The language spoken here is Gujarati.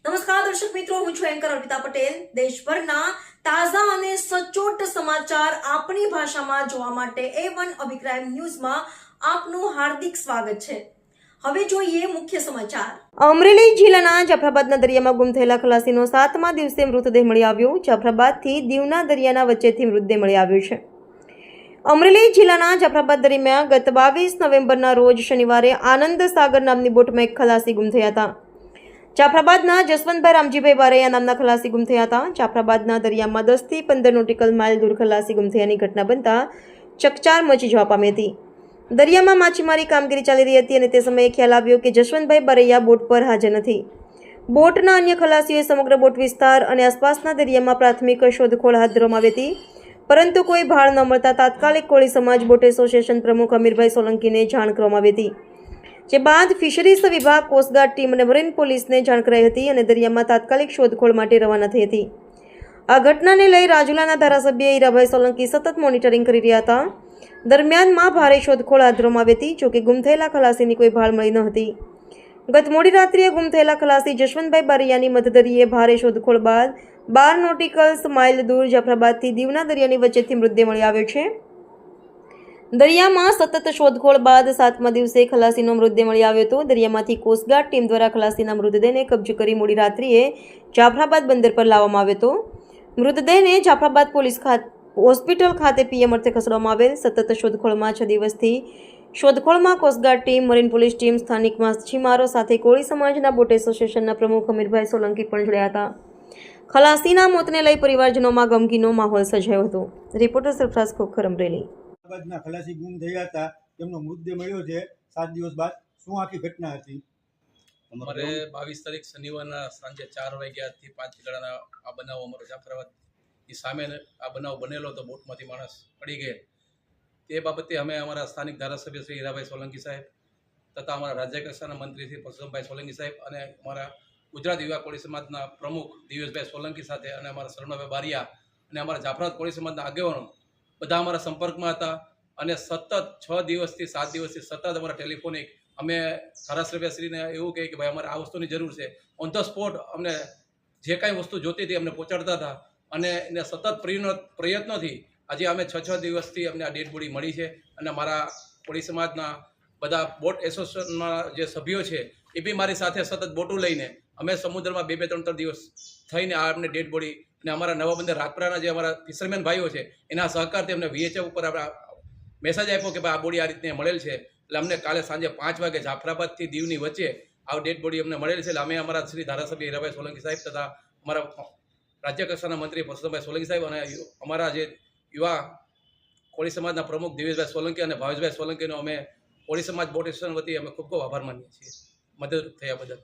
નમસ્કાર દર્શક મિત્રો, હું છું એન્કર અર્પિતા પટેલ। દેશભરના તાજા અને સચોટ સમાચાર આપણી ભાષામાં જોવા માટે A1 અભિક્રાઇમ ન્યૂઝમાં આપનું હાર્દિક સ્વાગત છે। હવે જોઈએ મુખ્ય સમાચાર। અમરેલી જિલ્લાના જાફરાબાદના દરિયામાં ગુમ થયેલા ખલાસીનો 7મા દિવસે મૃતદેહ મળી આવ્યો। જાફરાબાદથી દીવના દરિયાના વચ્ચેથી મૃતદેહ મળી આવ્યો છે। અમરેલી જિલ્લાના જાફરાબાદ દરિયામાં ગત 22 નવેમ્બરના રોજ શનિવારે આનંદ સાગર નામની બોટમાં એક ખલાસી ગુમ થયા હતા। જાફરાબાદના જસવંતભાઈ રામજીભાઈ બારૈયા નામના ખલાસી ગુમ થયા હતા। જાફરાબાદના દરિયામાં 10 થી 15 નોટિકલ માઇલ દૂર ખલાસી ગુમ થયાની ઘટના બનતા ચકચાર મચી જવા પામી હતી। દરિયામાં માછીમારી કામગીરી ચાલી રહી હતી અને તે સમયે ખ્યાલ આવ્યો કે જસવંતભાઈ બારૈયા બોટ પર હાજર નથી। બોટના અન્ય ખલાસીઓએ સમગ્ર બોટ વિસ્તાર અને આસપાસના દરિયામાં પ્રાથમિક શોધખોળ હાથ ધરવામાં આવી હતી, પરંતુ કોઈ ભાળ ન મળતા તાત્કાલિક કોળી સમાજ બોટ એસોસિએશન પ્રમુખ અમીરભાઈ સોલંકીને જાણ કરવામાં આવી હતી, જે બાદ ફિશરીઝ વિભાગ, કોસ્ટગાર્ડ ટીમ અને મરીન પોલીસને જાણ કરાઈ હતી અને દરિયામાં તાત્કાલિક શોધખોળ માટે રવાના થઈ હતી। આ ઘટનાને લઈ રાજુલાના ધારાસભ્ય હીરાભાઈ સોલંકી સતત મોનિટરિંગ કરી રહ્યા હતા। દરમિયાનમાં ભારે શોધખોળ હાથ ધરવામાં આવી હતી, જોકે ગુમ થયેલા ખલાસીની કોઈ ભાળ મળી ન હતી। ગત મોડી રાત્રિએ ગુમ થયેલા ખલાસી જશવંતભાઈ બારૈયાની મધદરિયે ભારે શોધખોળ બાદ 12 નોટિકલ માઇલ દૂર જાફરાબાદથી દીવના દરિયાની વચ્ચેથી મૃતદેહ મળી આવ્યો છે। દરિયામાં સતત શોધખોળ બાદ 7મા દિવસે ખલાસીનો મૃતદેહ મળી આવ્યો હતો। દરિયામાંથી કોસ્ટગાર્ડ ટીમ દ્વારા ખલાસીના મૃતદેહને કબજે કરી મોડી રાત્રિએ જાફરાબાદ બંદર પર લાવવામાં આવ્યો હતો। મૃતદેહને જાફરાબાદ પોલીસ હોસ્પિટલ ખાતે પીએમ અર્થે ખસેડવામાં આવેલ। સતત શોધખોળમાં 6 દિવસથી શોધખોળમાં coastguard team, marine police team, સ્થાનિક માછીમારો સાથે કોળી સમાજના બોટ એસોસિએશનના પ્રમુખ અમીરભાઈ સોલંકી પણ જોડાયા હતા। ખલાસીના મોતને લઈ પરિવારજનોમાં ગમગીનો માહોલ સર્જાયો હતો। રિપોર્ટર સરફરાઝ ખોખર, અમરેલી। જાફરાબાદના ખલાસી ગુમ થયા હતા, તેમનો મૃતદેહ મળ્યો છે 7 દિવસ બાદ। શું આખી ઘટના હતી? અમારે 22 તારીખ શનિવારના સાંજે 4 વાગ્યાથી 5 ગળાના આ બનાવ અમારો જાફરાબાદની સામે આ બનાવ બનેલો હતો। બોટમાંથી માણસ પડી ગયેલ, તે બાબતે અમે અમારા સ્થાનિક ધારાસભ્ય શ્રી હીરાભાઈ સોલંકી સાહેબ તથા અમારા રાજ્ય કક્ષાના મંત્રી શ્રી પરસોત્તમભાઈ સોલંકી સાહેબ અને અમારા ગુજરાત યુવા કોળી સમાજના પ્રમુખ દિવેશભાઈ સોલંકી સાથે અને અમારા શરણભાઈ બારિયા અને અમારા જાફરાબાદ કોળી સમાજના આગેવાનો બધા અમારા સંપર્કમાં હતા અને સતત 6 દિવસથી 7 દિવસથી સતત અમારા ટેલિફોનિક અમે ધારાસભ્યશ્રીને એવું કહે કે ભાઈ અમારે આ વસ્તુની જરૂર છે, ઓન ધ સ્પોટ અમને જે કાંઈ વસ્તુ જોતી હતી અમને પહોંચાડતા હતા અને એને સતત પ્રયત્નોથી આજે અમે 6 દિવસથી અમને આ ડેડ બોડી મળી છે। અને મારા કોળી સમાજના બધા બોટ એસોસિએશનના જે સભ્યો છે એ બી મારી સાથે સતત બોટું લઈને અમે સમુદ્રમાં 2-3 દિવસ થઈને આ અમને ડેડ બોડી અને અમારા નવા બંદર રાજપરાના જે અમારા ફિશરમેન ભાઈઓ છે એના સહકારથી અમને VHF ઉપર મેસેજ આપ્યો કે ભાઈ આ બોડી આ રીતે મળેલ છે। એટલે અમને કાલે સાંજે 5 વાગે જાફરાબાદથી દીવની વચ્ચે આ ડેડ બોડી અમને મળેલ છે। એટલે અમે અમારા શ્રી ધારાસભ્ય હીરાભાઈ સોલંકી સાહેબ તથા અમારા રાજ્ય કક્ષાના મંત્રી પરસોત્તમભાઈ સોલંકી સાહેબ અને અમારા જે યુવા કોળી સમાજના પ્રમુખ દિવેશભાઈ સોલંકી અને ભાવેશભાઈ સોલંકીનો અમે કોળી સમાજ બોટ એસોસિએશન વતી અમે ખૂબ ખૂબ આભાર માનીએ છીએ મદદ થયા બદલ।